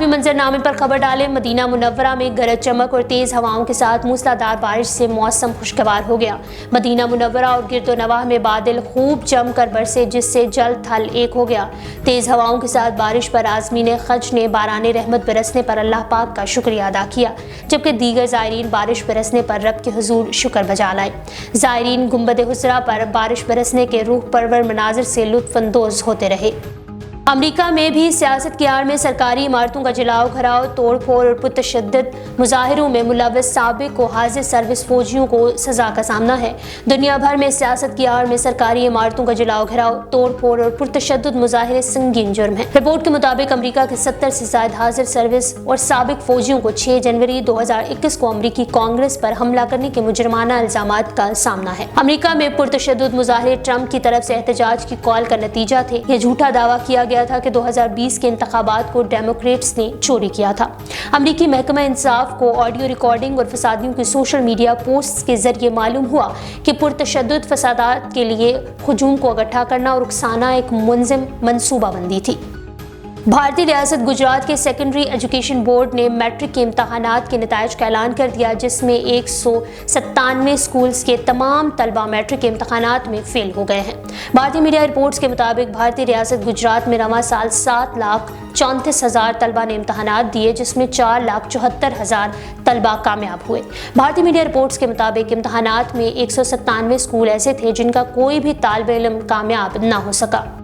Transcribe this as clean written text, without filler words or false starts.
आलमी मंजरनामे पर खबर डाले, मदीना मुनव्वरा में गरज चमक और तेज हवाओं के साथ मूसलाधार बारिश से मौसम खुशगवार हो गया। मदीना मुनव्वरा और गिरदोनवाह में बादल खूब जमकर बरसे, जिससे जल थल एक हो गया। तेज हवाओं के साथ बारिश पर आज़मीन खज ने बाराने रहमत बरसने पर अल्लाह पाक का शुक्रिया अदा किया, जबकि दीगर ज़ायरीन बारिश बरसने पर रब के हुजूर शुक्र बजा लाए। ज़ायरीन गुंबद हुसरा पर बारिश बरसने के रूह परवर मनाजिर से लुत्फ़अंदोज़ होते रहे। अमेरिका में भी सियासत की आड़ में सरकारी इमारतों का जलाओ घराव, तोड़ फोड़ और पुरतशद्दुद मुजाहिरों में मुलव्वस साबिक को हाजिर सर्विस फौजियों को सजा का सामना है। दुनिया भर में सियासत की आड़ में सरकारी इमारतों का जलाओ घराव, तोड़ फोड़ और पुरतशद्दुद मुजाहिरे संगीन जुर्म है। रिपोर्ट के मुताबिक अमेरिका के 70 से ज्यादा हाजिर सर्विस और साबिक फौजियों को 6 जनवरी 2021 को अमेरिकी कांग्रेस पर हमला करने के मुजरमाना इल्जामात का सामना है। अमेरिका में पुरतशद्दुद मुजाहिरे ट्रंप की तरफ से एहतजाज की कॉल का नतीजा थे। यह झूठा दावा किया गया था कि 2020 के इंतखाबात को डेमोक्रेट्स ने चोरी किया था। अमेरिकी महकमा इंसाफ को ऑडियो रिकॉर्डिंग और फसादियों की सोशल मीडिया पोस्ट्स के जरिए मालूम हुआ कि पुरतशद्दुद फसादात के लिए हुजूम को इकट्ठा करना और उकसाना एक मुनज़्ज़म मंसूबाबंदी थी। भारतीय रियासत गुजरात के सेकेंडरी एजुकेशन बोर्ड ने मैट्रिक के इम्तहानात के नताइज का ऐलान कर दिया, जिसमें 197 स्कूल्स के तमाम तलबा मैट्रिक के इम्तहानात में फेल हो गए हैं। भारतीय मीडिया रिपोर्ट्स के मुताबिक भारतीय रियासत गुजरात में रवां साल 7,34,000 तलबा ने इम्तहानात दिए, जिसमें 4,74,000 तलबा कामयाब हुए। भारतीय मीडिया रिपोर्ट्स के मुताबिक इम्तहानात में 197 स्कूल ऐसे थे जिनका कोई भी तालिब इल्म कामयाब न हो सका।